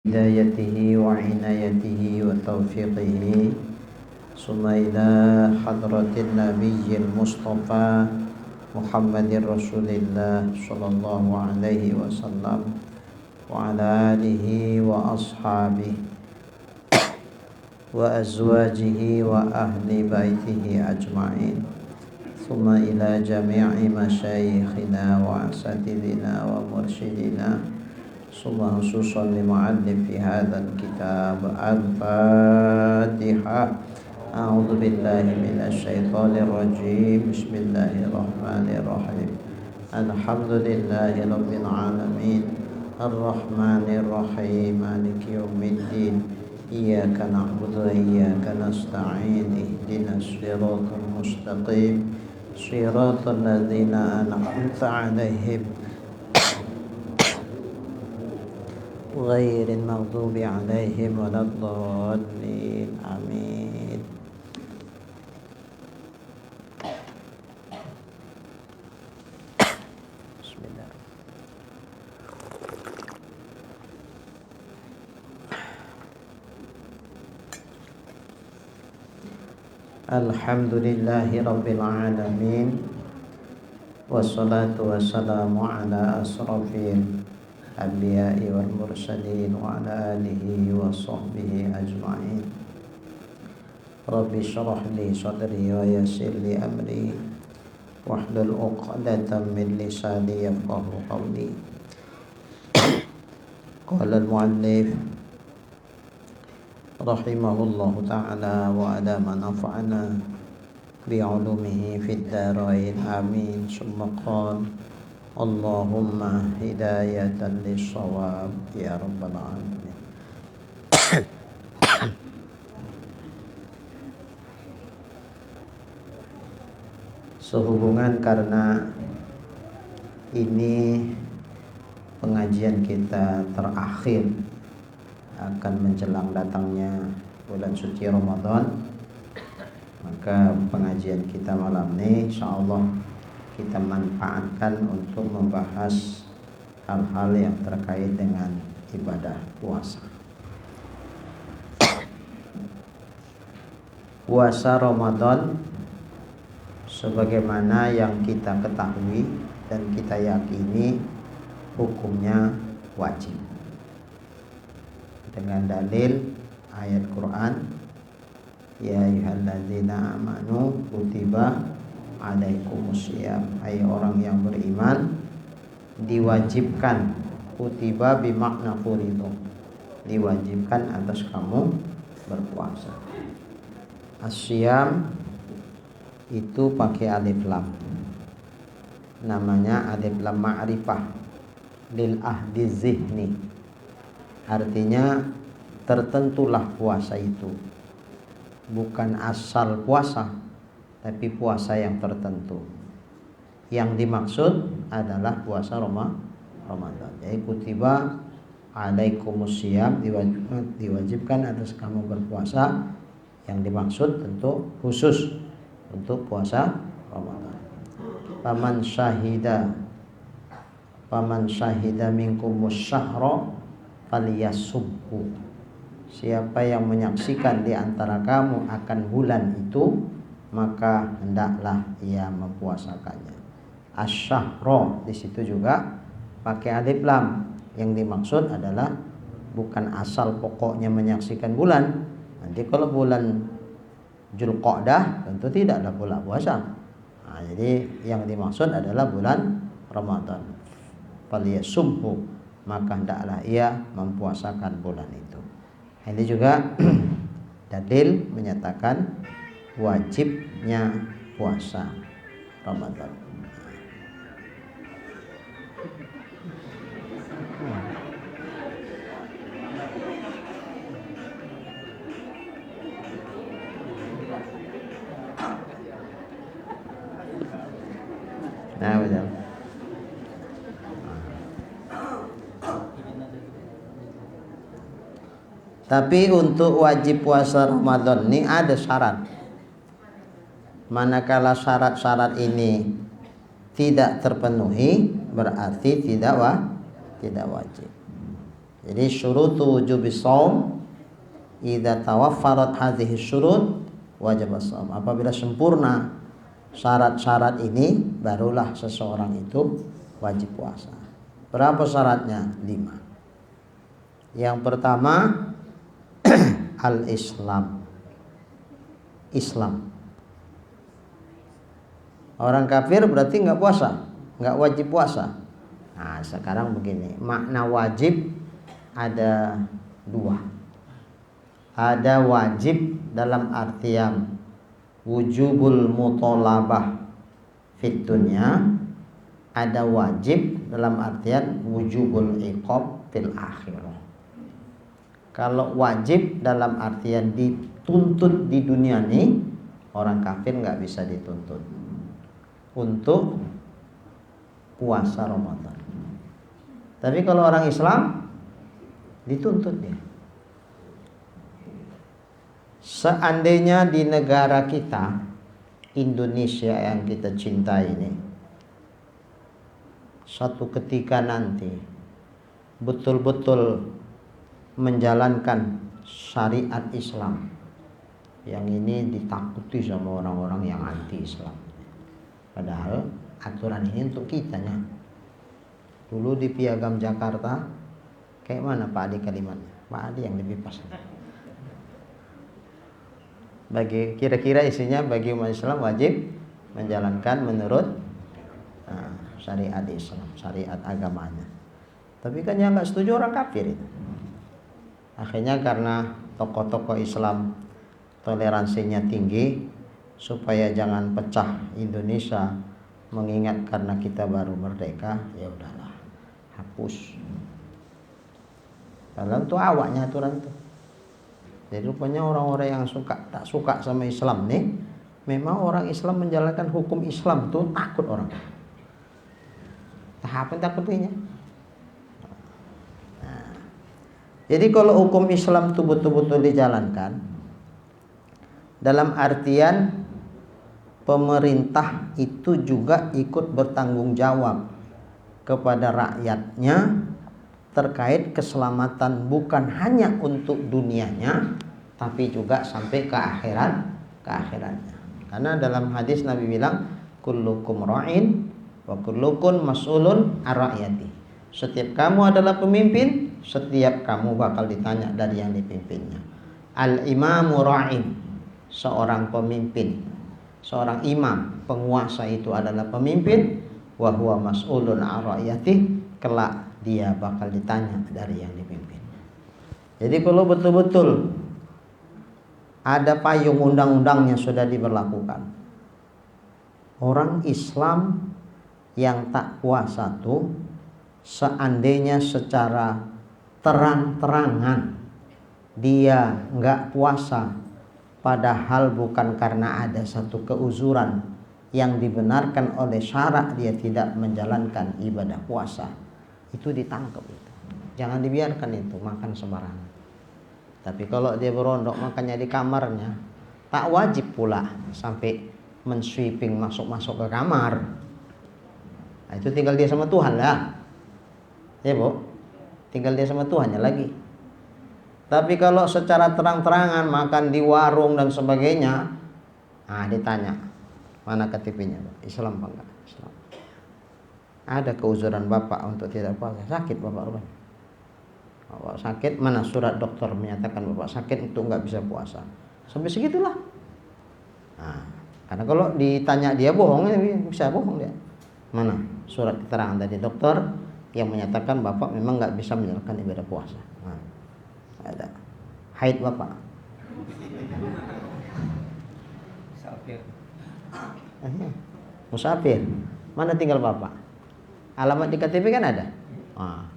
هدايته وعنايته وتوفيقه ثم إلى حضرة النبي المصطفى محمد رسول الله صلى الله عليه وسلم وعلى آله وأصحابه وأزواجه وأهل بيته أجمعين ثم إلى جميع مشايخنا وأساتذتنا ومرشدنا ثم خصوصا لمؤلف هذا الكتاب الفاتحة. أعوذ بالله من الشيطان الرجيم. بسم الله الرحمن الرحيم. الحمد لله رب العالمين الرحمن الرحيم مالك يوم الدين إياك نعبد وإياك نستعين اهدنا الصراط المستقيم صراط الذين أنعمت عليهم غير المغضوب عليهم ولا الضالين آمين. بسم الله. الحمد لله رب العالمين والصلاة والسلام على أشرف الأنبياء والمرسلين وعلى آله وصحبه أجمعين. رب اشرح لي صدري ويسر لي أمري واحلل عقدة من لساني يفقهوا قولي. قال المؤلف رحمه الله تعالى وأدام نفعنا بعلومه في الدارين آمين. ثم قال اللهم هداية للصواب يا رب العالمين. Sehubungan karena ini pengajian kita terakhir akan menjelang datangnya bulan suci Ramadan, maka pengajian kita malam ini insyaallah kita manfaatkan untuk membahas hal-hal yang terkait dengan ibadah puasa. Puasa Ramadan sebagaimana yang kita ketahui dan kita yakini hukumnya wajib dengan dalil ayat Quran, ya ayyuhalladzina amanu kutiba alaikumusiyam, hai orang yang beriman diwajibkan, kutiba bimakna furidu, diwajibkan atas kamu berpuasa. Asyam itu pakai alif lam, namanya alif lam ma'rifah lil ahdi zihni, artinya tertentulah puasa itu, bukan asal puasa tapi puasa yang tertentu. Yang dimaksud adalah puasa Ramadan. Jadi kutiba alaikumusiyam, diwajibkan atas kamu berpuasa. Yang dimaksud tentu khusus untuk puasa Ramadan. Paman syahida minkumus syahra falyasubhu. Siapa yang menyaksikan di antara kamu akan bulan itu, maka hendaklah ia mempuasakannya. Asy-syahra di situ juga pakai alif lam. Yang dimaksud adalah bukan asal pokoknya menyaksikan bulan. Nanti kalau bulan Dzulqa'dah tentu tidak ada pula puasa. Nah, jadi yang dimaksud adalah bulan Ramadan. Falyasubhu, maka hendaklah ia mempuasakan bulan itu. Ini juga dalil menyatakan wajibnya puasa Ramadan. Nah, betul. Tapi untuk wajib puasa Ramadan ini ada syarat. Manakala syarat-syarat ini tidak terpenuhi, berarti tidak wajib. Jadi syurutu wujubis shaum idza tawaffarat hadhihi syurut wajib as-shaum. Apabila sempurna syarat-syarat ini, barulah seseorang itu wajib puasa. Berapa syaratnya? 5. Yang pertama al-Islam. Islam. Orang kafir berarti nggak puasa, nggak wajib puasa. Nah, sekarang begini, makna wajib ada 2. Ada wajib dalam artian wujubul mutolabah fit dunya, ada wajib dalam artian wujubul iqab fil akhirah. Kalau wajib dalam artian dituntut di dunia nih, orang kafir nggak bisa dituntut untuk puasa Ramadan. Tapi kalau orang Islam dituntut dia. Seandainya di negara kita, Indonesia yang kita cintai ini, suatu ketika nanti betul-betul menjalankan syariat Islam, yang ini ditakuti sama orang-orang yang anti Islam. Padahal aturan ini untuk kitanya. Dulu di Piagam Jakarta, kayak mana Pak Adi kalimatnya? Pak Adi yang lebih pas. Bagi kira-kira isinya, bagi umat Islam wajib menjalankan menurut syariat Islam, syariat agamanya. Tapi kan yang nggak setuju orang kafir itu. Akhirnya karena tokoh-tokoh Islam toleransinya tinggi, supaya jangan pecah Indonesia, mengingat karena kita baru merdeka, ya udahlah, hapus. Padahal itu awaknya aturan itu. Jadi rupanya orang-orang yang tak suka sama Islam nih, memang orang Islam menjalankan hukum Islam tuh takut orang. Apa yang takutnya? Nah, jadi kalau hukum Islam tuh betul-betul dijalankan, dalam artian pemerintah itu juga ikut bertanggung jawab kepada rakyatnya terkait keselamatan, bukan hanya untuk dunianya, tapi juga sampai ke akhiratnya. Karena dalam hadis Nabi bilang, kullukum ra'in wa kullukum mas'ulun an ra'yati. Setiap kamu adalah pemimpin, setiap kamu bakal ditanya dari yang dipimpinnya. Al-imamu ra'in, seorang pemimpin, seorang imam, penguasa itu adalah pemimpin, wa huwa mas'ulun an ra'yati, kelak dia bakal ditanya dari yang dipimpin. Jadi kalau betul-betul ada payung undang-undangnya sudah diberlakukan, orang Islam yang tak puasa tuh, seandainya secara terang-terangan dia nggak puasa, padahal bukan karena ada satu keuzuran yang dibenarkan oleh syarak, dia tidak menjalankan ibadah puasa, itu ditangkap itu. Jangan dibiarkan itu makan sembarangan. Tapi kalau dia berondok makannya di kamarnya, tak wajib pula sampai mensweeping masuk-masuk ke kamar. Nah, itu tinggal dia sama Tuhan lah. Ya Bu, tinggal dia sama Tuhannya lagi. Tapi kalau secara terang-terangan makan di warung dan sebagainya, nah ditanya, mana KTP-nya Pak? Islam apa enggak? Islam. Ada keuzuran Bapak untuk tidak puasa? Sakit Bapak rupanya. Bapak sakit, mana surat dokter menyatakan Bapak sakit untuk nggak bisa puasa? Sampai segitulah. Nah, karena kalau ditanya dia bohong, bisa bohong dia. Mana surat keterangan dari dokter yang menyatakan Bapak memang nggak bisa menjalankan ibadah puasa? Nah, ada. Haid Bapak. Musafir. Mana tinggal Bapak? Alamat di KTP kan ada. Nah,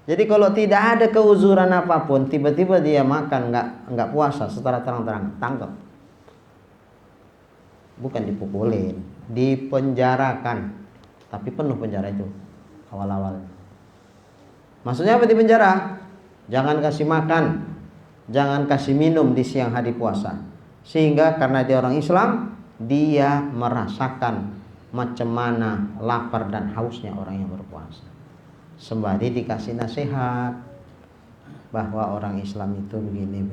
jadi kalau tidak ada keuzuran apapun, tiba-tiba dia makan nggak puasa secara terang-terang, tangkap. Bukan dipukulin, dipenjarakan. Tapi penuh penjara itu awal-awal. Maksudnya apa di penjara? Jangan kasih makan, jangan kasih minum di siang hari puasa. Sehingga karena dia orang Islam, dia merasakan macam mana lapar dan hausnya orang yang berpuasa. Sembari dikasih nasihat, bahwa orang Islam itu begini.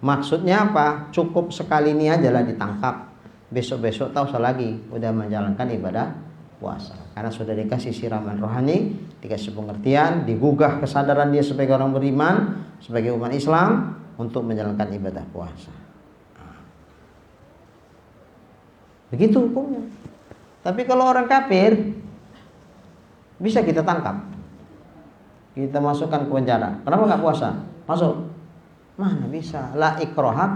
Maksudnya apa? Cukup sekali ini aja lah ditangkap. Besok-besok tahu lagi udah menjalankan ibadah puasa. Karena sudah dikasih siraman rohani, dikasih pengertian, digugah kesadaran dia sebagai orang beriman, sebagai umat Islam untuk menjalankan ibadah puasa. Begitu hukumnya. Tapi kalau orang kafir bisa kita tangkap, kita masukkan ke penjara. Kenapa nggak puasa? Masuk. Mana bisa? La ikraha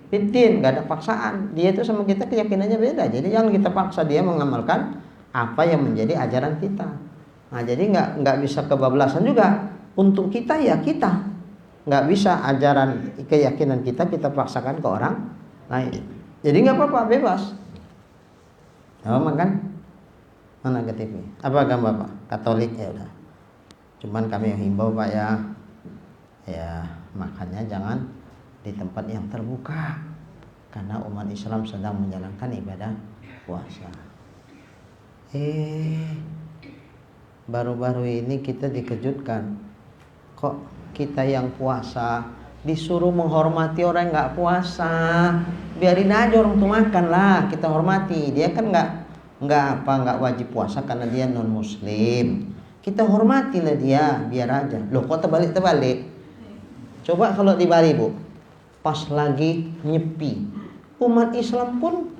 fiddin, nggak ada paksaan. Dia itu sama kita keyakinannya beda. Jadi jangan kita paksa dia mengamalkan apa yang menjadi ajaran kita. Nah, jadi nggak bisa kebablasan juga. Untuk kita ya kita nggak bisa ajaran keyakinan kita paksakan ke orang lain. Jadi nggak apa-apa, bebas. Makan mana ke TV? Apa agama Pak? Katolik ya udah. Cuman kami himbau Pak ya makannya jangan di tempat yang terbuka karena umat Islam sedang menjalankan ibadah puasa. Baru-baru ini kita dikejutkan, kok kita yang puasa disuruh menghormati orang yang nggak puasa. Biarin aja orang tuh makan lah, kita hormati. Dia kan nggak wajib puasa karena dia non muslim. Kita hormatilah dia, biar aja. Loh kok terbalik? Coba kalau di Bali Bu, pas lagi nyepi, umat Islam pun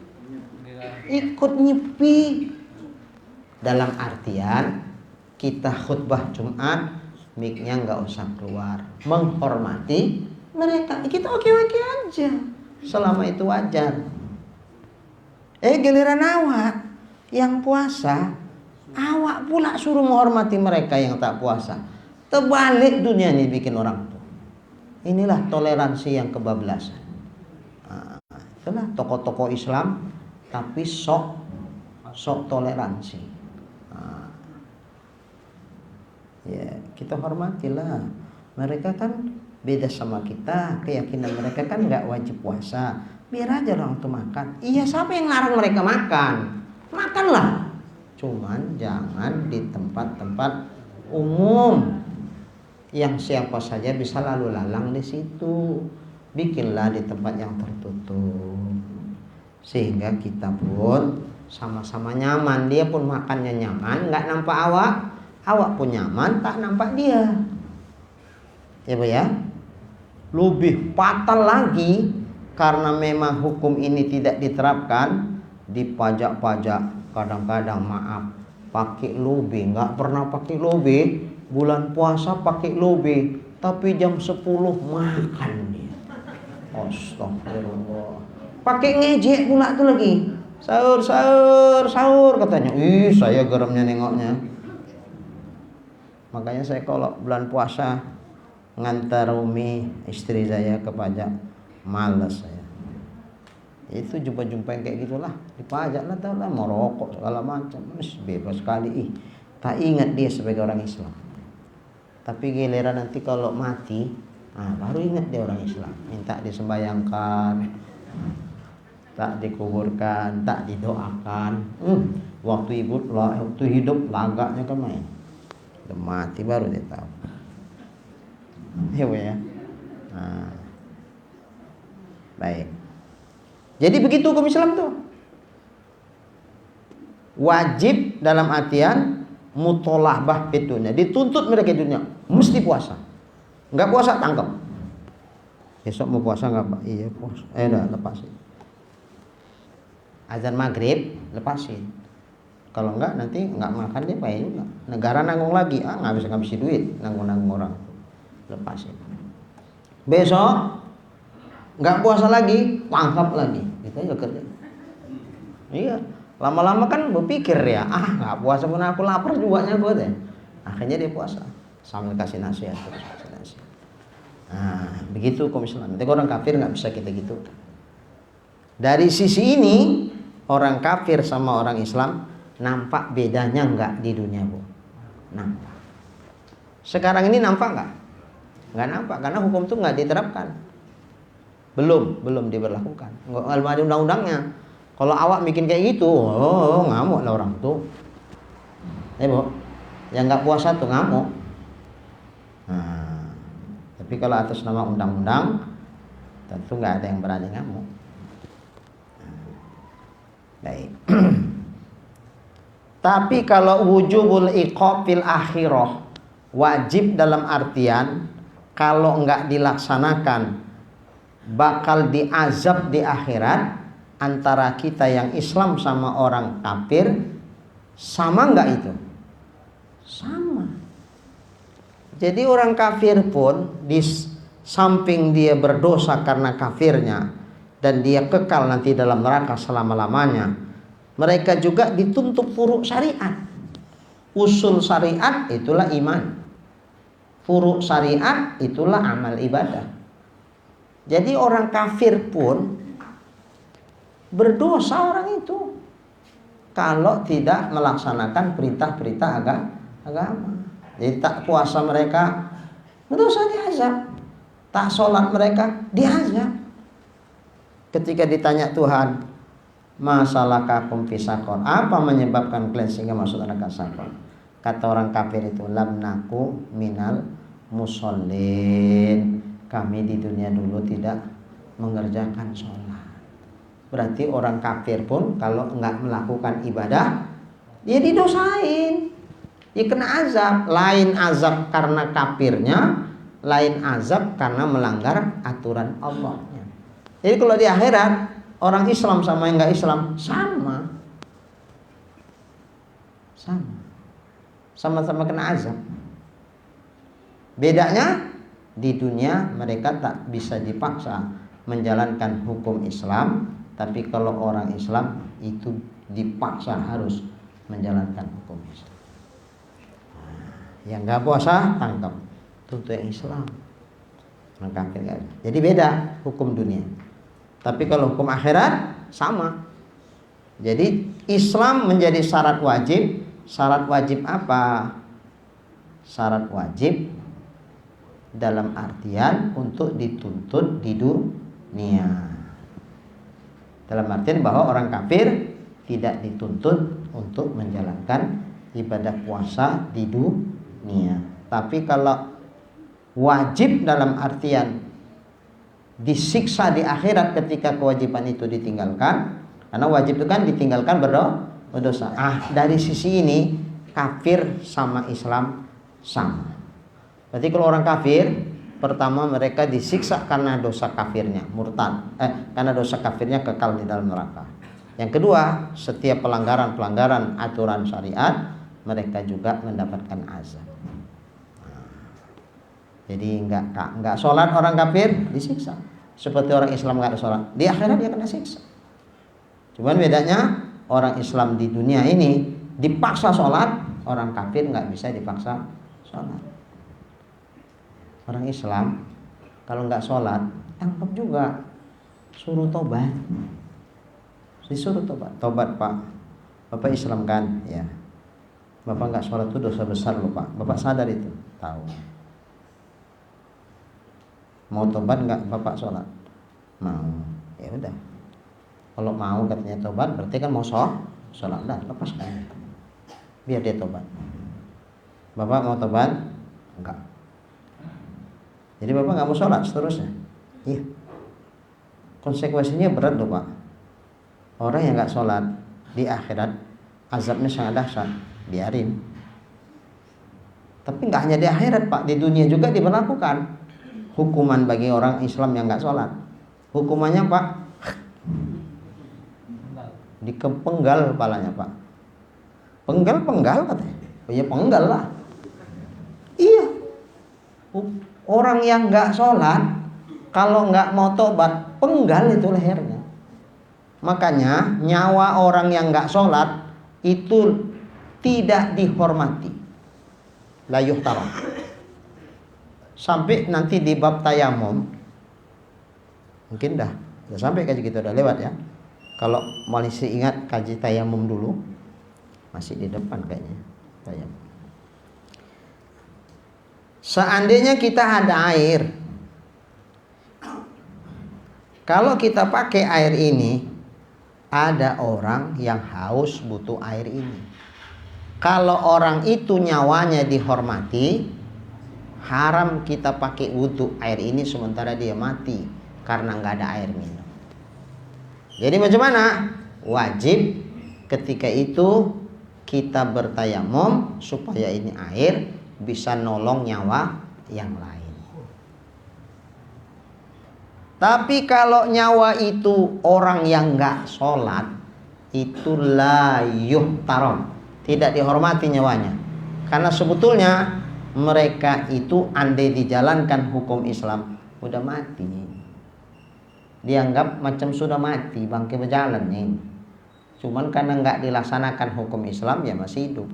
ikut nyepi. Dalam artian kita khutbah Jumat, mic-nya nggak usah keluar, menghormati mereka. Kita oke-oke aja, selama itu wajar. Giliran awak yang puasa, awak pula suruh menghormati mereka yang tak puasa. Terbalik dunia ini bikin orang tuh. Inilah toleransi yang kebablasan. Itulah tokoh-tokoh Islam tapi sok toleransi. Ya kita hormatilah. Mereka kan beda sama kita, keyakinan mereka kan nggak wajib puasa. Biar aja orang tuh makan. Iya, siapa yang larang mereka makan? Makanlah. Cuman jangan di tempat-tempat umum yang siapa saja bisa lalu lalang di situ. Bikinlah di tempat yang tertutup sehingga kita pun sama-sama nyaman. Dia pun makannya nyaman, nggak nampak awak pun nyaman, tak nampak dia. Ya Bu ya. Lebih fatal lagi karena memang hukum ini tidak diterapkan di pajak-pajak. Kadang-kadang maaf pakai lobe, nggak pernah pakai lobe. Bulan puasa pakai lobe, tapi jam 10 makan dia. Astagfirullah. Pakai ngejek pula tuh lagi. Sahur katanya. Saya geramnya nengoknya. Makanya saya kalau bulan puasa ngantar Umi istri saya ke pajak, malas saya. Itu jumpa-jumpa yang kayak gitulah, dipajak lah, tahu lah, mau rokok segala macam, bebas sekali. Tak ingat dia sebagai orang Islam. Tapi giliran nanti kalau mati, baru ingat dia orang Islam. Minta disembayangkan, tak dikuburkan, tak didoakan. Waktu hidup lagaknya kan main. Udah mati baru dia tahu. Ya. Baik. Jadi begitu hukum Islam tuh. Wajib dalam artian mutolabah fitunya. Dituntut mereka di dunia mesti puasa. Enggak puasa tangkap. Besok mau puasa enggak Pak? Iya puasa. Udah lepasin. Azan maghrib lepasin. Kalau enggak nanti enggak makan dia payah juga. Negara nanggung lagi, nggak bisa ngabisin duit, nanggung orang. Lepasin. Besok enggak puasa lagi, tangkap lagi. Kita juga kerja. Iya, lama-lama kan berpikir ya, nggak puasa pun aku lapar juga gue deh. Akhirnya dia puasa. Sambil kasih nasihat terus kasih nasihat. Begitu hukum Islam. Nanti orang kafir nggak bisa kita gitu. Dari sisi ini orang kafir sama orang Islam nampak bedanya enggak di dunia Bu? Nampak. Sekarang ini nampak enggak? Enggak nampak karena hukum itu enggak diterapkan. Belum diberlakukan. Enggak ada undang-undangnya. Kalau awak bikin kayak gitu, ngamuk lah orang tuh. Bu, yang enggak puasa tuh ngamuk. Tapi kalau atas nama undang-undang, tentu nggak ada yang berani ngamuk. Baik. Tapi kalau wujubul iqab fil akhirah, wajib dalam artian kalau nggak dilaksanakan bakal diazab di akhirat, antara kita yang Islam sama orang kafir sama nggak itu? Sama. Jadi orang kafir pun di samping dia berdosa karena kafirnya dan dia kekal nanti dalam neraka selama-lamanya, mereka juga dituntut furu' syariat. Usul syariat itulah iman, furu' syariat itulah amal ibadah. Jadi orang kafir pun berdosa orang itu kalau tidak melaksanakan perintah-perintah agama. Jadi tak puasa mereka berdosa, diazab. Tak sholat mereka diazab. Ketika ditanya Tuhan, masalakakum fi saqar, apa menyebabkan kalian sehingga masuk neraka saqar? Kata orang kafir itu, lam naku minal musallin, kami di dunia dulu tidak mengerjakan sholat. Berarti orang kafir pun kalau enggak melakukan ibadah, dia didosain, dia kena azab. Lain azab karena kafirnya, lain azab karena melanggar aturan Allah. Jadi kalau di akhirat, orang Islam sama yang enggak Islam sama, sama-sama kena azab. Bedanya di dunia mereka tak bisa dipaksa menjalankan hukum Islam, tapi kalau orang Islam itu dipaksa harus menjalankan hukum Islam. Yang nggak puasa tangkap, tuntut yang Islam. Orang kafir nggak. Jadi beda hukum dunia. Tapi kalau hukum akhirat sama. Jadi Islam menjadi syarat wajib. Syarat wajib apa? Syarat wajib dalam artian untuk dituntut di dunia. Dalam artian bahwa orang kafir tidak dituntut untuk menjalankan ibadah puasa di dunia. Tapi kalau wajib dalam artian disiksa di akhirat ketika kewajiban itu ditinggalkan, karena wajib itu kan ditinggalkan berdosa. Dari sisi ini kafir sama Islam sama. Berarti kalau orang kafir, pertama mereka disiksa karena dosa kafirnya, murtad. Karena dosa kafirnya kekal di dalam neraka. Yang kedua, setiap pelanggaran aturan syariat, mereka juga mendapatkan azab. Jadi enggak sholat orang kafir disiksa. Seperti orang Islam enggak ada sholat, di akhirat dia kena siksa. Cuman bedanya orang Islam di dunia ini dipaksa sholat, orang kafir enggak bisa dipaksa sholat. Orang Islam kalau nggak sholat tangkap juga, suruh tobat, disuruh tobat pak, bapak Islam kan, ya, bapak nggak sholat itu dosa besar loh pak, bapak sadar itu, tahu. Mau tobat nggak bapak sholat? Mau, ya udah. Kalau mau katanya tobat, berarti kan mau sholat, dah lepaskan, biar dia tobat. Bapak mau tobat? Enggak. Jadi bapak nggak mau sholat seterusnya. Iya. Konsekuensinya berat loh pak. Orang yang nggak sholat di akhirat azabnya sangat dahsyat. Biarin. Tapi nggak hanya di akhirat pak, di dunia juga diberlakukan hukuman bagi orang Islam yang nggak sholat. Hukumannya pak, dikepenggal kepalanya pak. Penggal katanya. Oh ya penggal lah. Iya. Orang yang nggak sholat, kalau nggak mau tobat, penggal itu lehernya. Makanya nyawa orang yang nggak sholat itu tidak dihormati, la yuhtaram. Sampai nanti di bab tayamum, mungkin dah sampai kaji kita udah lewat ya. Kalau masih ingat kaji tayamum dulu, masih di depan kayaknya tayamum. Seandainya kita ada air, kalau kita pakai air ini, ada orang yang haus butuh air ini. Kalau orang itu nyawanya dihormati, haram kita pakai wudhu air ini sementara dia mati karena nggak ada air minum. Jadi macam mana? Wajib ketika itu kita bertayamum supaya ini air bisa nolong nyawa yang lain. Tapi kalau nyawa itu orang yang nggak sholat, itu la yuhtaram, tidak dihormati nyawanya. Karena sebetulnya mereka itu andai dijalankan hukum Islam udah mati, dianggap macam sudah mati, bangkai berjalan nih. Cuman karena nggak dilaksanakan hukum Islam ya masih hidup.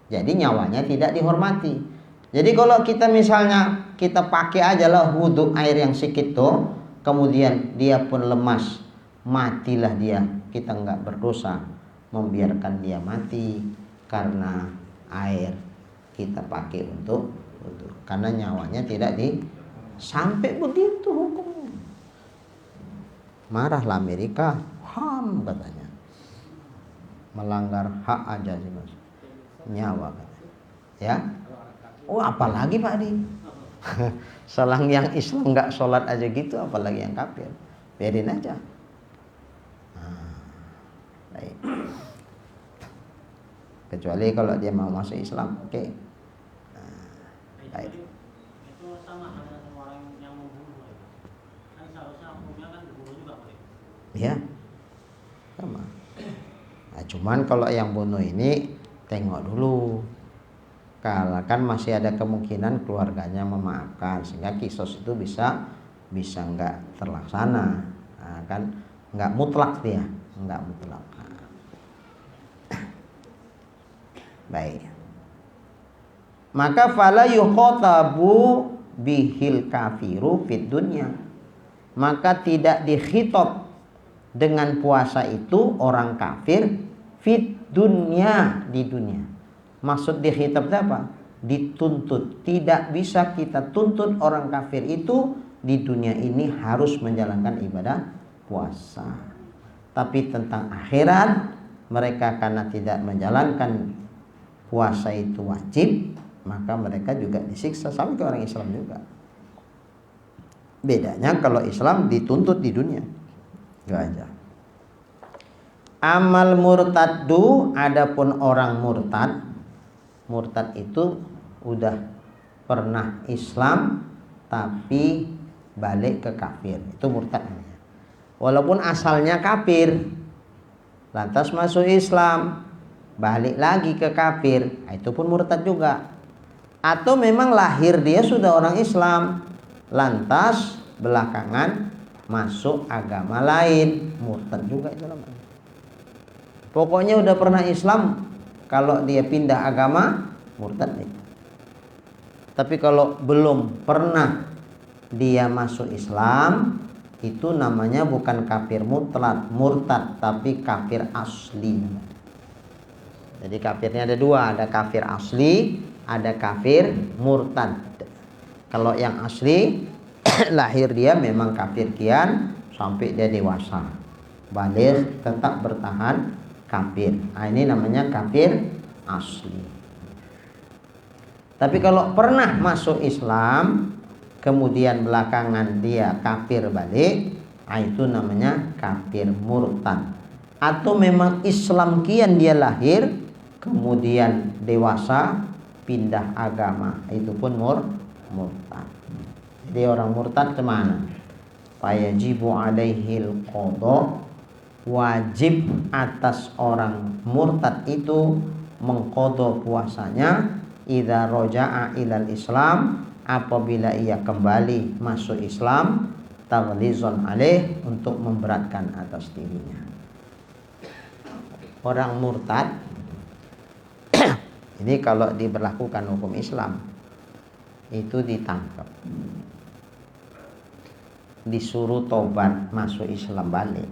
Jadi nyawanya tidak dihormati. Jadi kalau kita misalnya kita pakai aja lah wudhu air yang sedikit tuh, kemudian dia pun lemas, matilah dia, kita nggak berdosa membiarkan dia mati karena air kita pakai untuk wudhu, karena nyawanya tidak sampai begitu hukumnya. Marahlah Amerika, HAM katanya, melanggar hak aja sih mas, nyawa katanya. Ya. Oh apalagi Pak Di selang yang Islam nggak sholat aja gitu, apalagi yang kafir, biarin aja. Baik. Kecuali kalau dia mau masuk Islam, oke. Baik. Itu sama dengan orang yang membunuh, kan seharusnya hukumnya kan dibunuh juga Pak. Ya sama. Nah, cuman kalau yang bunuh ini tengok dulu. Kalau kan masih ada kemungkinan keluarganya memaafkan sehingga kisos itu bisa nggak terlaksana. Nah, kan nggak mutlak dia, nggak mutlak. Baik. Maka fala yukhatabu bihil kafiru fid dunya. Maka tidak dikhitab dengan puasa itu orang kafir fid dunya, di dunia. Maksud dikhitab apa? Dituntut. Tidak bisa kita tuntut orang kafir itu di dunia ini harus menjalankan ibadah puasa. Tapi tentang akhirat, mereka karena tidak menjalankan puasa itu wajib, maka mereka juga disiksa sama ke orang Islam juga. Bedanya kalau Islam dituntut di dunia. Itu aja. Amal murtaddu, adapun orang murtad. Murtad itu udah pernah Islam tapi balik ke kafir, itu murtad namanya. Walaupun asalnya kafir, lantas masuk Islam, balik lagi ke kafir, itu pun murtad juga. Atau memang lahir dia sudah orang Islam, lantas belakangan masuk agama lain, murtad juga itu namanya. Pokoknya udah pernah Islam, kalau dia pindah agama, murtad itu. Tapi kalau belum pernah dia masuk Islam, itu namanya bukan kafir murtad, tapi kafir asli. Jadi kafirnya ada dua, ada kafir asli, ada kafir murtad. Kalau yang asli lahir dia memang kafir kian sampai dia dewasa, balik tetap bertahan kafir. Nah, ini namanya kafir asli. Tapi kalau pernah masuk Islam kemudian belakangan dia kafir balik, nah itu namanya kafir murtad. Atau memang Islam kian dia lahir kemudian dewasa pindah agama, itu pun murtad. Jadi orang murtad kemana? Fayajibu alaihil qada, wajib atas orang murtad itu mengqadha puasanya idza roja'a ilal Islam, apabila ia kembali masuk Islam, taghlizun alaih, untuk memberatkan atas dirinya. Orang murtad ini kalau diberlakukan hukum Islam itu ditangkap, disuruh tobat masuk Islam balik.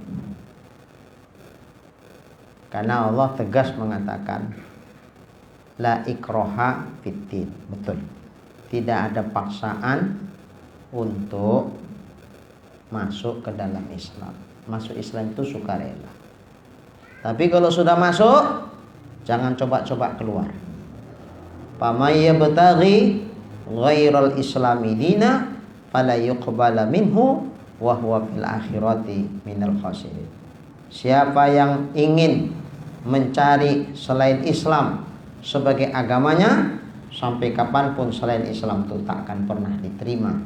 Karena Allah tegas mengatakan la ikroha fiddin, betul. Tidak ada paksaan untuk masuk ke dalam Islam. Masuk Islam itu sukarela. Tapi kalau sudah masuk, jangan coba-coba keluar. Faman yabtaghi ghairal islami dina fala yuqbala minhu wa huwa fil akhirati minal khasirin. Siapa yang ingin mencari selain Islam sebagai agamanya, sampai kapanpun selain Islam itu tak akan pernah diterima.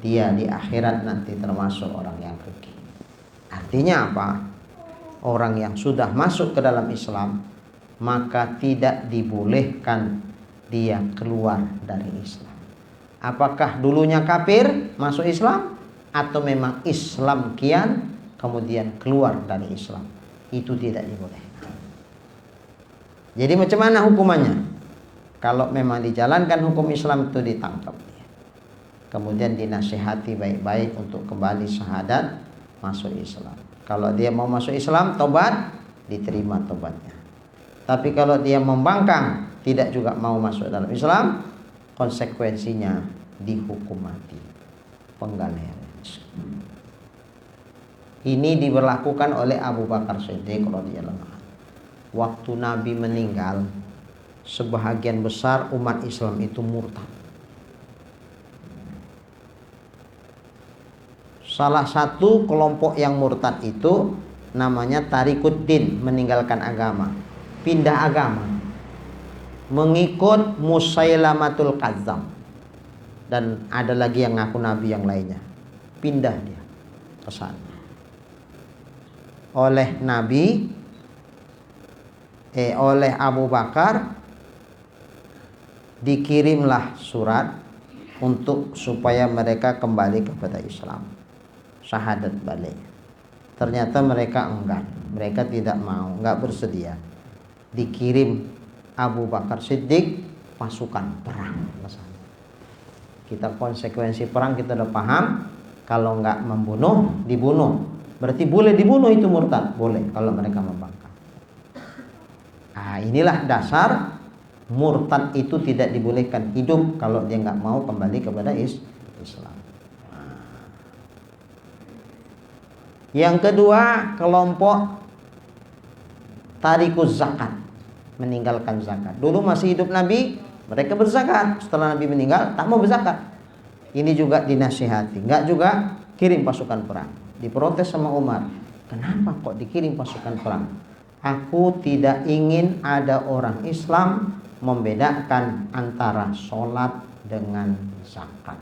Dia di akhirat nanti termasuk orang yang rugi. Artinya apa? Orang yang sudah masuk ke dalam Islam, maka tidak dibolehkan dia keluar dari Islam. Apakah dulunya kafir masuk Islam, atau memang Islam kian kemudian keluar dari Islam, itu tidak dibolehkan. Jadi macam mana hukumannya? Kalau memang dijalankan hukum Islam itu ditangkap dia, kemudian dinasihati baik-baik untuk kembali syahadat masuk Islam. Kalau dia mau masuk Islam, tobat, diterima tobatnya. Tapi kalau dia membangkang, tidak juga mau masuk dalam Islam, konsekuensinya dihukum mati, penggal leher. Ini diberlakukan oleh Abu Bakar Siddiq radhiyallahu anhu. Waktu Nabi meninggal, sebahagian besar umat Islam itu murtad. Salah satu kelompok yang murtad itu namanya Tarikuddin, meninggalkan agama, pindah agama, mengikut Musailamatul Kadzdzab. Dan ada lagi yang ngaku nabi yang lainnya, pindah dia ke sana. Oleh oleh Abu Bakar dikirimlah surat untuk supaya mereka kembali kepada Islam, syahadat balik. Ternyata mereka enggan, mereka tidak mau, enggak bersedia. Dikirim Abu Bakar Siddiq pasukan perang ke sana. Kita konsekuensi perang kita udah paham. Kalau enggak membunuh, dibunuh. Berarti boleh dibunuh itu murtad, boleh kalau mereka membangkang. Nah, inilah dasar murtad itu tidak dibolehkan hidup kalau dia enggak mau kembali kepada Islam. Yang kedua, kelompok tarikuz zakat, meninggalkan zakat. Dulu masih hidup Nabi, mereka berzakat. Setelah Nabi meninggal, tak mau berzakat. Ini juga dinasihati, enggak juga kirim pasukan perang. Diprotes sama Umar, kenapa kok dikirim pasukan perang? Aku tidak ingin ada orang Islam membedakan antara sholat dengan zakat.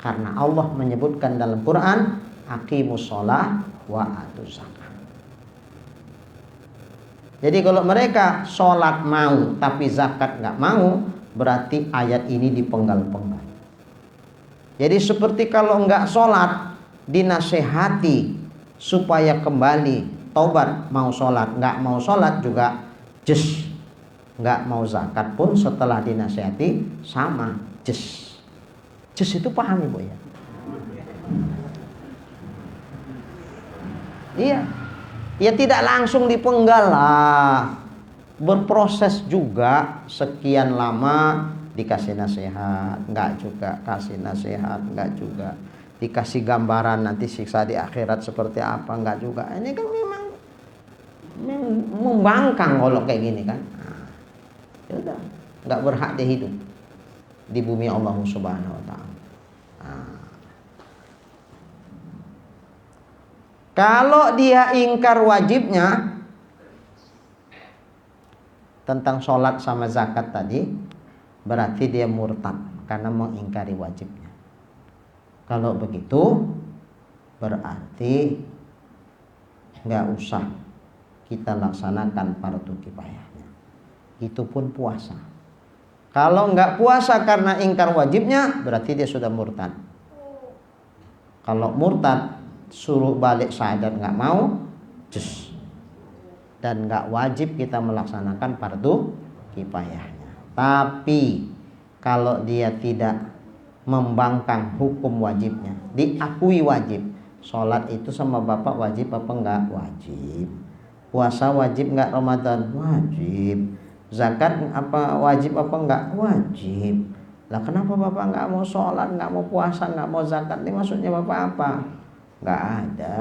Karena Allah menyebutkan dalam Quran, aqimus sholah wa atuz zakat. Jadi kalau mereka sholat mau tapi zakat nggak mau, berarti ayat ini dipenggal-penggal. Jadi seperti kalau nggak sholat dinasehati supaya kembali taubat, mau sholat, nggak mau sholat juga jes, nggak mau zakat pun setelah dinasehati sama jes. Jes itu paham ibu ya? Iya, ya tidak langsung dipenggal lah, berproses juga sekian lama. Dikasih nasihat, enggak juga. Kasih nasihat, enggak juga. Dikasih gambaran nanti siksa di akhirat seperti apa, enggak juga. Ini kan memang membangkang kalau kayak gini kan. Nah, ya udah, enggak berhak dia hidup di bumi Allah Subhanahu wa taala. Nah, kalau dia ingkar wajibnya tentang sholat sama zakat tadi, berarti dia murtad karena mengingkari wajibnya. Kalau begitu berarti nggak usah kita laksanakan fardu kifayahnya. Itu pun puasa. Kalau nggak puasa karena ingkar wajibnya, berarti dia sudah murtad. Kalau murtad suruh balik syahadat nggak mau, just. Dan nggak wajib kita melaksanakan fardu kifayahnya. Tapi kalau dia tidak membangkang hukum wajibnya, diakui wajib. Sholat itu sama bapak wajib apa enggak? Wajib. Puasa wajib enggak Ramadan? Wajib. Zakat apa wajib apa enggak? Wajib. Lah kenapa bapak enggak mau sholat, enggak mau puasa, enggak mau zakat? Ini maksudnya bapak apa? Enggak ada.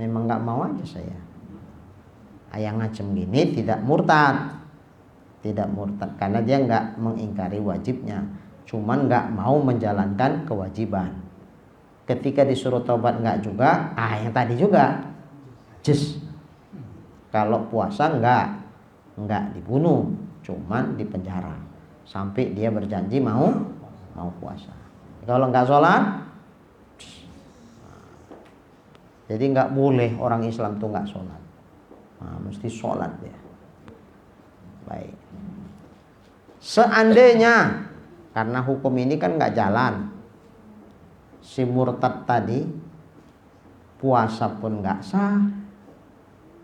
Memang enggak mau aja saya. Yang ngacem gini tidak murtad. tidak murtad karena dia nggak mengingkari wajibnya, cuman nggak mau menjalankan kewajiban. Ketika disuruh tobat nggak juga, yang tadi juga jus. Kalau puasa nggak dibunuh, cuman dipenjara sampai dia berjanji mau puasa. Kalau nggak sholat, jadi nggak boleh orang Islam tuh nggak sholat. Mesti sholat dia. Baik. Seandainya karena hukum ini kan nggak jalan, si murtad tadi puasa pun nggak sah,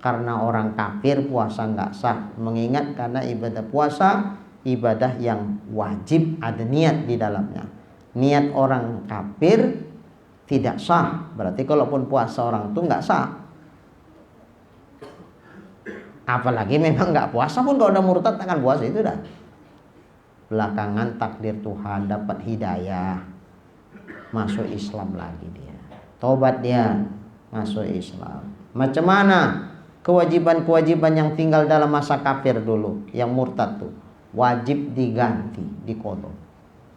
karena orang kafir puasa nggak sah. Mengingat karena ibadah puasa ibadah yang wajib, ada niat di dalamnya. Niat orang kafir tidak sah. Berarti kalaupun puasa orang itu nggak sah. Apalagi memang nggak puasa pun kalau udah murtad akan puasa itu dah. Belakangan takdir Tuhan dapat hidayah, masuk Islam lagi dia. Tobat dia, masuk Islam. Macam mana kewajiban-kewajiban yang tinggal dalam masa kafir dulu, yang murtad tuh wajib diganti, diqadha.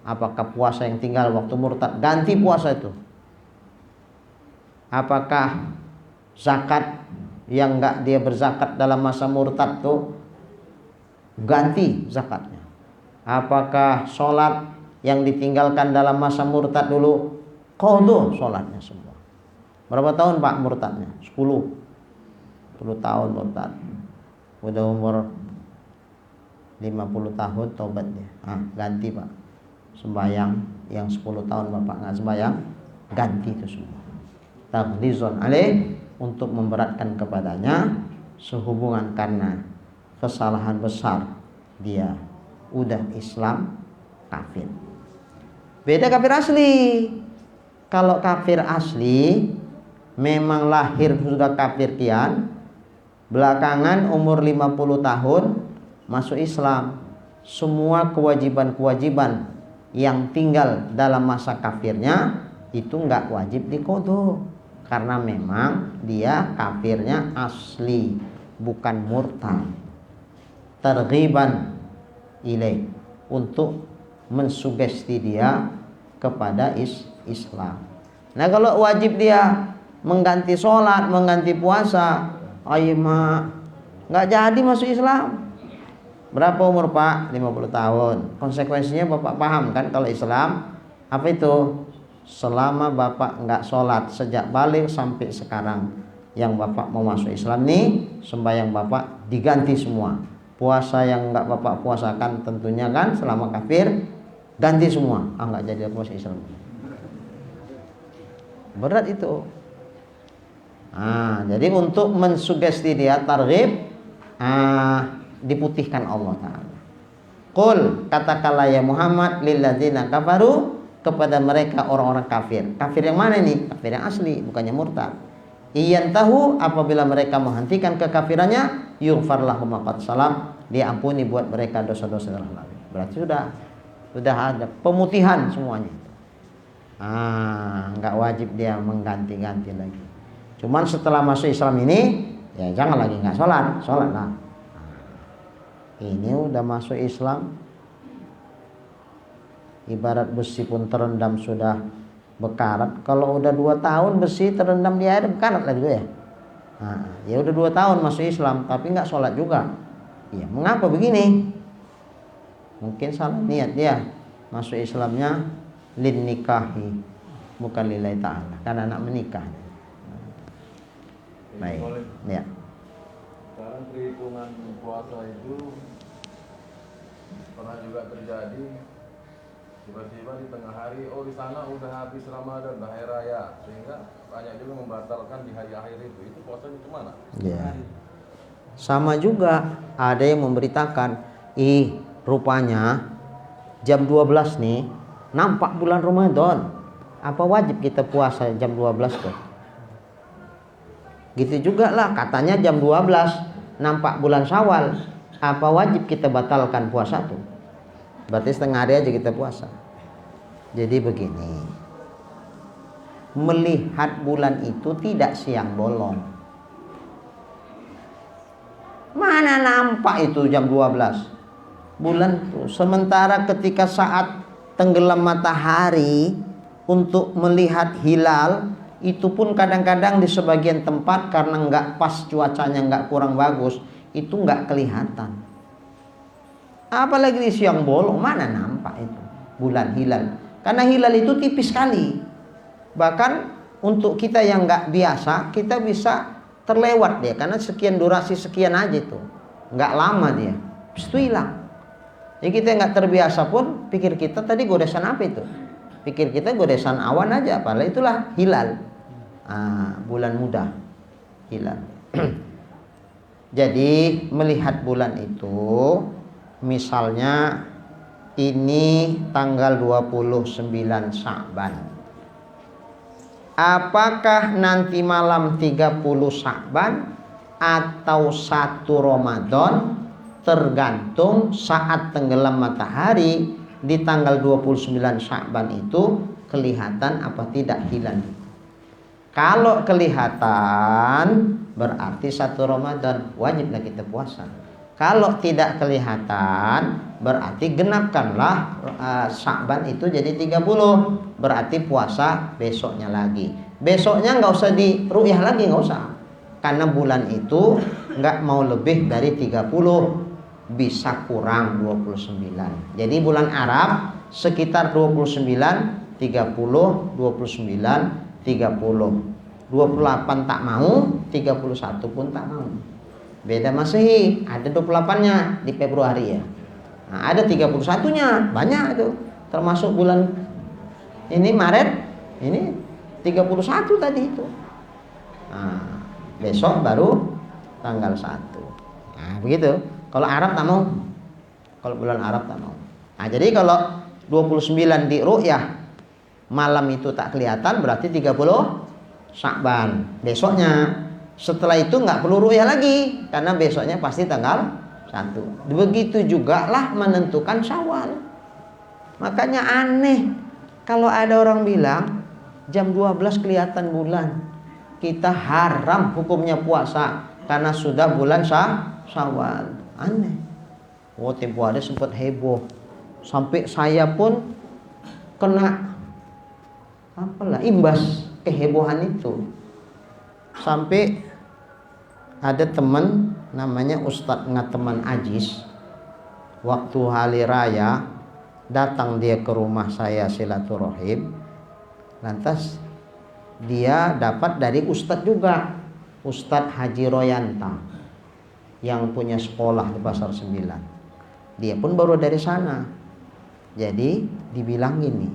Apakah puasa yang tinggal waktu murtad ganti puasa itu? Apakah zakat yang enggak dia berzakat dalam masa murtad tuh ganti zakatnya? Apakah sholat yang ditinggalkan dalam masa murtad dulu qadha sholatnya semua? Berapa tahun Pak murtadnya? 10 tahun murtad. Udah umur 50 tahun tobat dia. Ganti Pak. Sembayang yang 10 tahun Bapak nggak sembayang, ganti itu semua. Taghlizun alaih, untuk memberatkan kepadanya sehubungan karena kesalahan besar dia udah Islam kafir. Beda kafir asli. Kalau kafir asli memang lahir sudah kafir kian, belakangan umur 50 tahun masuk Islam. Semua kewajiban-kewajiban yang tinggal dalam masa kafirnya itu enggak wajib diqadha, karena memang dia kafirnya asli, bukan murtad. Targhiban ilaih, untuk mensugesti dia kepada Islam. Nah kalau wajib dia mengganti sholat, mengganti puasa, ayo mak, nggak jadi masuk Islam. Berapa umur Pak? 50 tahun. Konsekuensinya Bapak paham kan kalau Islam apa itu? Selama Bapak nggak sholat sejak balik sampai sekarang, yang Bapak mau masuk Islam nih, sembahyang Bapak diganti semua. Puasa yang nggak Bapak puasakan tentunya kan selama kafir ganti semua. Nggak jadi puasa Islam. Berat itu. Jadi untuk mensugesti dia, targhib, diputihkan Allah Ta'ala. Qul, katakanlah ya Muhammad, lilladzina kafaru, kepada mereka orang-orang kafir. Kafir yang mana ini? Kafir yang asli, bukannya murtad. Iyan tahu, apabila mereka menghentikan kekafirannya, yughfar lahum ma qad salam, diampuni buat mereka dosa-dosa yang lalu. Berarti sudah ada pemutihan semuanya. Nggak wajib dia mengganti-ganti lagi. Cuman setelah masuk Islam ini, ya jangan lagi nggak sholat lah. Ini udah masuk Islam, ibarat besi pun terendam sudah bekarat. Kalau udah 2 tahun besi terendam di air, bekarat lagi ya. Ya udah 2 tahun masuk Islam tapi nggak sholat juga. Ya mengapa begini? Mungkin salah niat dia. Masuk Islamnya lin nikahi, bukan lillahi ta'ala, karena anak menikah. Baik. Ya. Sekarang perhitungan puasa itu pernah juga terjadi, tiba-tiba di tengah hari, di sana udah habis Ramadan, udah hari raya, sehingga banyak juga membatalkan di hari akhir itu puasa itu mana? Ya. Sama juga ada yang memberitakan, rupanya jam 12 nih nampak bulan Ramadan. Apa wajib kita puasa jam 12 tuh? Gitu juga lah, katanya jam 12 nampak bulan Syawal. Apa wajib kita batalkan puasa tuh? Berarti setengah hari aja kita puasa. Jadi begini, melihat bulan itu tidak siang bolong. Mana nampak itu jam 12? bulan tuh. Sementara ketika saat tenggelam matahari untuk melihat hilal itu pun kadang-kadang di sebagian tempat karena nggak pas cuacanya, nggak kurang bagus, itu nggak kelihatan. Apalagi di siang bolong, mana nampak itu bulan hilal. Karena hilal itu tipis sekali. Bahkan untuk kita yang nggak biasa, kita bisa terlewat dia karena sekian durasi sekian aja itu, nggak lama dia, habis itu hilang. Jadi kita nggak terbiasa pun, pikir kita tadi goresan apa itu? Pikir kita goresan awan aja, padahal itulah hilal. Bulan muda, hilal. Jadi melihat bulan itu, misalnya ini tanggal 29 Sya'ban. Apakah nanti malam 30 Sya'ban atau 1 Ramadan, tergantung saat tenggelam matahari di tanggal 29 Sya'ban itu kelihatan apa tidak hilal. Kalau kelihatan berarti 1 Ramadan, wajiblah kita puasa. Kalau tidak kelihatan berarti genapkanlah Sya'ban itu jadi 30, berarti puasa besoknya lagi. Besoknya nggak usah diru'yah lagi, nggak usah, karena bulan itu nggak mau lebih dari 30, bisa kurang 29. Jadi bulan Arab sekitar 29, 30, 29, 30, 28 tak mau, 31 pun tak mau. Beda Masehi, ada 28-nya di Februari ya. Nah, ada 31-nya, banyak itu. Termasuk bulan ini Maret, ini 31 tadi itu. Nah, besok baru tanggal 1. Nah, begitu. Kalau Arab tak mau. Kalau bulan Arab tak mau. Nah, jadi kalau 29 di ru'yah malam itu tak kelihatan berarti 30 Sya'ban. Besoknya. Setelah itu nggak perlu ru'yah lagi karena besoknya pasti tanggal 1. Begitu juga lah menentukan Syawal. Makanya aneh kalau ada orang bilang jam 12 kelihatan bulan, kita haram hukumnya puasa karena sudah bulan Syawal. Aneh. Oh, tempo hari sempat heboh sampai saya pun kena imbas kehebohan itu. Sampai ada teman namanya Ustadz Ngateman Ajis, waktu hari raya datang dia ke rumah saya silaturahim. Lantas dia dapat dari Ustadz juga, Ustadz Haji Royanta yang punya sekolah di Pasar 9. Dia pun baru dari sana. Jadi dibilang gini,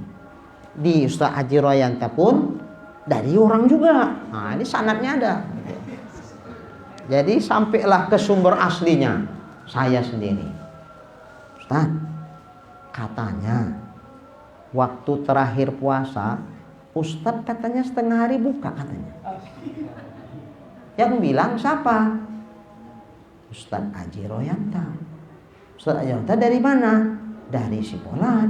di Ustadz Haji Royanta pun dari orang juga. Nah, ini sanadnya ada. Jadi sampailah ke sumber aslinya, saya sendiri. Ustaz, katanya waktu terakhir puasa Ustaz katanya setengah hari buka katanya. Yang bilang siapa? Ustaz Haji Royanta. Ustaz Haji Royanta dari mana? Dari Sipolan.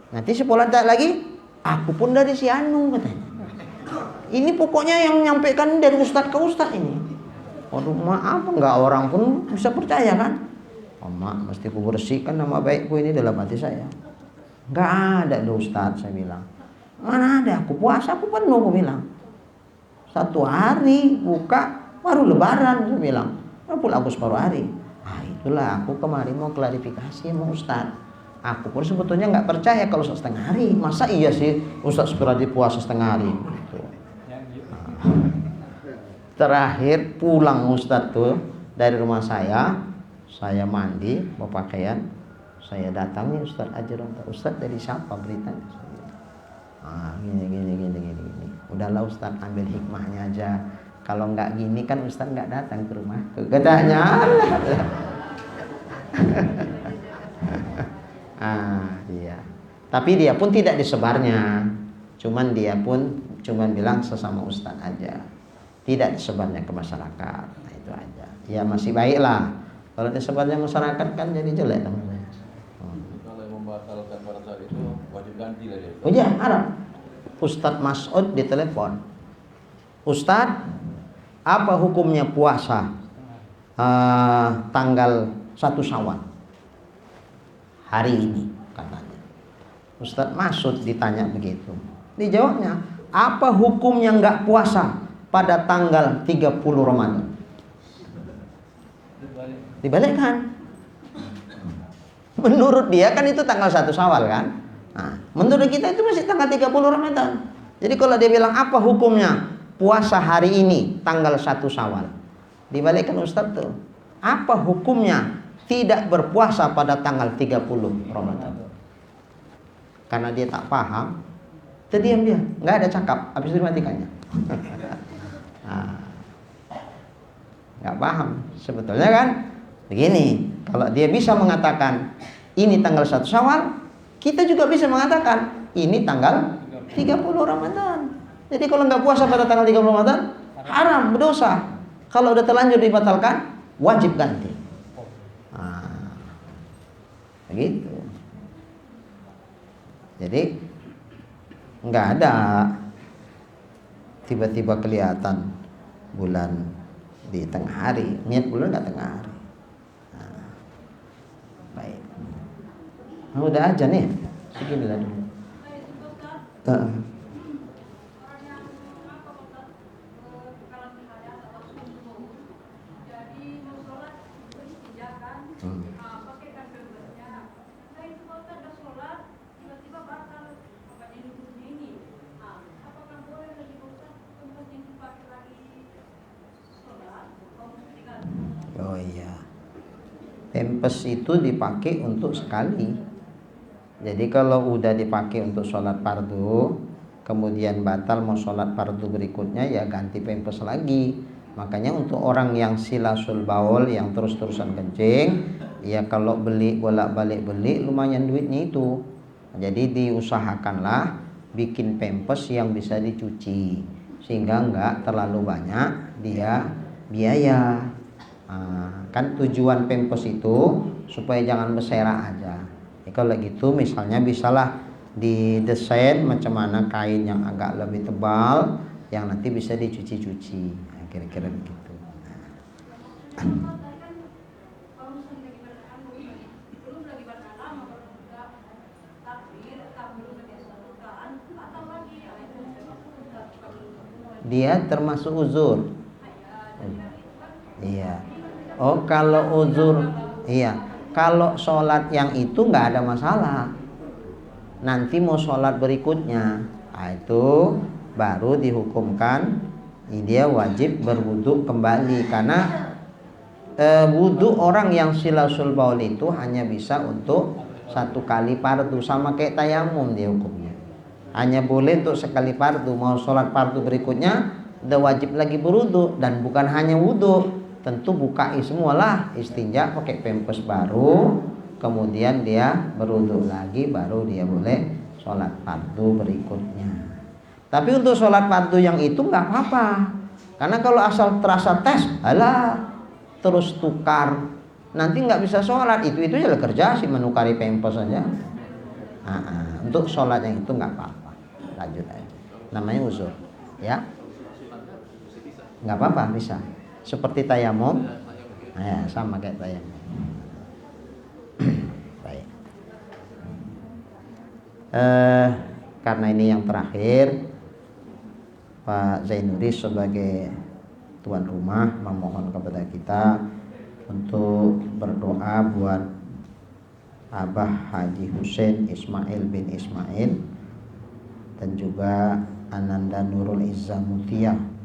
Nanti Sipolan tak lagi, aku pun dari si Anu katanya. Ini pokoknya yang menyampaikan dari Ustadz ke Ustadz ini. Waduh, maaf, nggak orang pun bisa percaya kan? Oh, mak, mesti ku bersihkan nama baikku ini dalam hati saya. Nggak ada loh Ustadz, saya bilang. Mana ada, aku puasa, aku penuh, aku bilang. 1 hari buka, baru lebaran, saya bilang. Pula aku separuh hari. Nah, itulah aku kemarin mau klarifikasi sama Ustadz. Aku pun sebetulnya nggak percaya kalau setengah hari. Masa iya sih Ustadz berarti puasa setengah hari? Gitu. Terakhir pulang Ustadz tuh dari rumah saya mandi, mau pakaian, saya datangi Ustadz Haji Royanta. Ustadz dari siapa beritanya? Gini. Udahlah Ustadz, ambil hikmahnya aja. Kalau nggak gini kan Ustadz nggak datang ke rumah. Katanya. Iya. Tapi dia pun tidak disebarnya. Cuman bilang sesama Ustadz aja. Tidak disebarnya ke masyarakat. Nah, itu aja. Ya masih baik lah. Kalau disebarnya masyarakat kan jadi jelek namanya. Kalau yang membatalkan pada saat itu wajib ganti lah dia. Oh iya, Arab. Ustadz Mas'ud ditelepon. Ustadz, apa hukumnya puasa tanggal 1 Syawal? hari ini katanya. Ustadz Masud ditanya begitu, dijawabnya, apa hukumnya nggak puasa pada tanggal 30 Ramadan? Dibalikkan. Menurut dia kan itu tanggal 1 Syawal kan. Nah, menurut kita itu masih tanggal 30 Ramadan. Jadi kalau dia bilang apa hukumnya puasa hari ini tanggal 1 Syawal, dibalikkan Ustadz tuh, apa hukumnya tidak berpuasa pada tanggal 30 Ramadan? Karena dia tak paham, terdiam dia, nggak ada cakap, habis itu dimatikannya. Nah, nggak paham sebetulnya kan begini. Kalau dia bisa mengatakan ini tanggal 1 Syawal, kita juga bisa mengatakan ini tanggal 30 Ramadan. Jadi kalau nggak puasa pada tanggal 30 Ramadan, haram, berdosa. Kalau udah terlanjur dibatalkan, wajib ganti. Nah, begitu. Jadi nggak ada tiba-tiba kelihatan bulan di tengah hari, niat bulan nggak tengah hari. Nah, baik. Nah, udah aja nih, segini lah dulu. Oh iya, pempes itu dipakai untuk sekali. Jadi kalau udah dipakai untuk sholat fardu, kemudian batal mau sholat fardu berikutnya, ya ganti pempes lagi. Makanya untuk orang yang silasul baul, yang terus-terusan kencing, ya kalau beli bolak-balik beli lumayan duitnya itu. Jadi diusahakanlah bikin pempes yang bisa dicuci, sehingga enggak terlalu banyak dia biaya. Nah, kan tujuan pempes itu supaya jangan berserakan aja. Ya, kalau gitu misalnya bisalah didesain macam mana kain yang agak lebih tebal yang nanti bisa dicuci-cuci. Nah, kira-kira begitu. Dia termasuk uzur. Iya. Oh, kalau uzur, iya. Kalau sholat yang itu nggak ada masalah. Nanti mau sholat berikutnya, nah itu baru dihukumkan dia wajib berwudu kembali. Karena wudu orang yang silasul baul itu hanya bisa untuk 1 kali fardu, sama kayak tayamum dia hukumnya. Hanya boleh untuk sekali fardu. Mau sholat fardu berikutnya udah wajib lagi berwudu, dan bukan hanya wudu. Tentu bukai semualah, istinja pakai pempes baru, kemudian dia berwudu lagi, baru dia boleh sholat fardu berikutnya. Tapi untuk sholat fardu yang itu nggak apa-apa, karena kalau asal terasa tes, alah terus tukar, nanti nggak bisa sholat. Itu aja kerja sih, menukari pempes saja. Untuk sholat yang itu nggak apa-apa, lanjut aja. Namanya uzur, ya, nggak apa-apa, bisa. Seperti tayamum, ya, sama kayak tayamum. Baik. Karena ini yang terakhir, Pak Zainuri sebagai tuan rumah memohon kepada kita untuk berdoa buat Abah Haji Hussein Ismail bin Ismail dan juga Ananda Nurul Izzah Mutia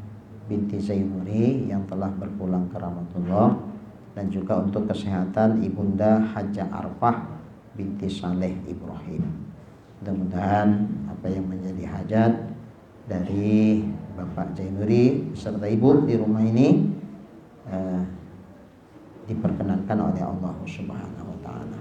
binti Zainuri yang telah berpulang ke rahmatullah, dan juga untuk kesehatan Ibunda Hajah Arfah binti Saleh Ibrahim. Mudah-mudahan apa yang menjadi hajat dari Bapak Zainuri beserta Ibu di rumah ini diperkenankan oleh Allah Subhanahu wa taala.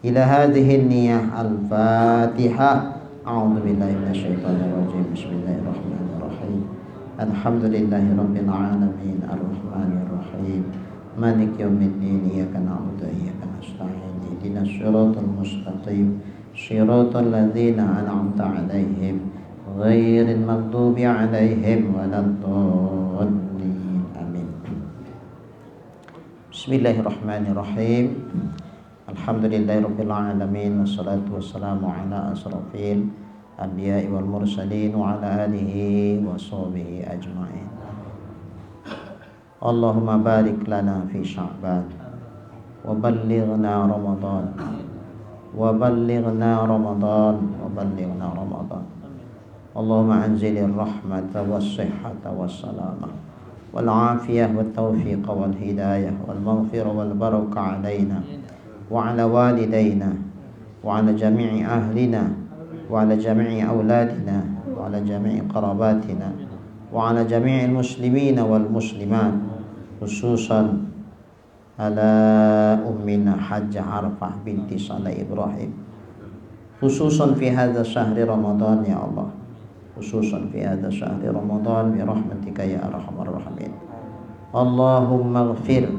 Ila hadhihi niyyah al-Fatihah. A'udzu billahi minasyaitonir rajim. Bismillahirrahmanirrahim. Alhamdulillahi rabbil alamin arrahmanir rahim maliki yaumiddin iyyaka na'budu wa iyyaka nasta'in ihdinas siratal mustaqim siratal ladzina an'amta 'alaihim ghairil maghdubi 'alaihim waladdallin. Amin. Bismillahirrahmanirrahim. Alhamdulillahirabbil alamin wassalatu wassalamu ala asrofil anbiya'i wal mursalin wa ala alihi wa sahbihi ajma'in. Allahumma barik lana fi Sya'ban wa ballighna Ramadan wa ballighna Ramadan wa ballighna Ramadan. Allahumma anzilir rahmata was sihhata was salamah wal afiyah wat taufiq wal hidayah wal maghfirah wal barakah alaina wa ala walidayna wa ala jami'i ahlina wa ala jami'i auladina wa ala jami'i qarabatina wa ala jami'il muslimina wal muslimat, khususan ala ummina Hajjah Arfah binti Saleh Ibrahim, khususan fi hadha syahri Ramadan ya Allah, khususan fi hadha syahri Ramadan bi rahmatika ya arhamar rahimin. Allahumma ighfir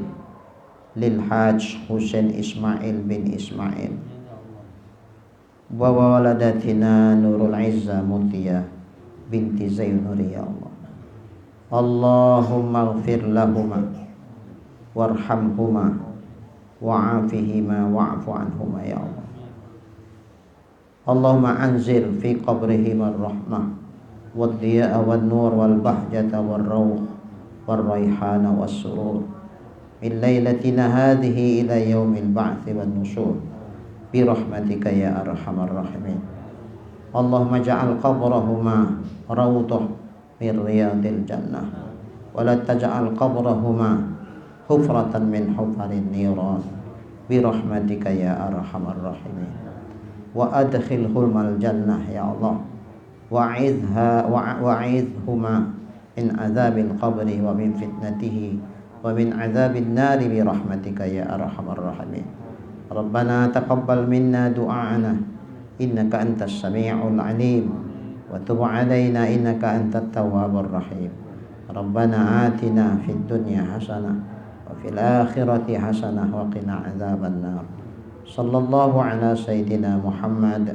lil Hajj Husain Ismail bin Ismail wa waladatina Nurul Izzah Mutia binti Zainuri ya Allah. Allahumma ighfir lahuma warhamhuma wa'afihima wa'fu anhuma ya Allah. Allahumma anzil fi qabrihima ar-rahmah wad-diya'a wan-nur wal-bahjata war-rawh war-rayhana was-surur min lailatina hadhihi ila yaumil ba'thi wan-nusyur bi rahmatika ya arhamar rahimin. Allahumma ja'al qabrahuma rawdah min riyadil jannah wa la taj'al qabrahuma hufratan min hufarin niran bi rahmatika ya arhamar rahimin. Wa adkhilhum jannah ya Allah wa'idhhuma min adzabil qabri wa min fitnatihi wa min adzabil nari bi rahmatika ya arhamar rahimin. Rabbana taqabbal minna du'ana innaka antas sami'ul alim wa tub 'alaina innaka antat tawwabur rahim. Rabbana atina fid dunya hasanah wa fil akhirati hasanah wa qina adzaban nar. Sallallahu ala sayyidina Muhammad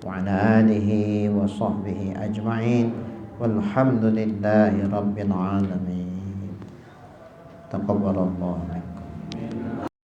wa ala alihi wa sahbihi ajma'in walhamdulillahi rabbil alamin. Taqabbalallahu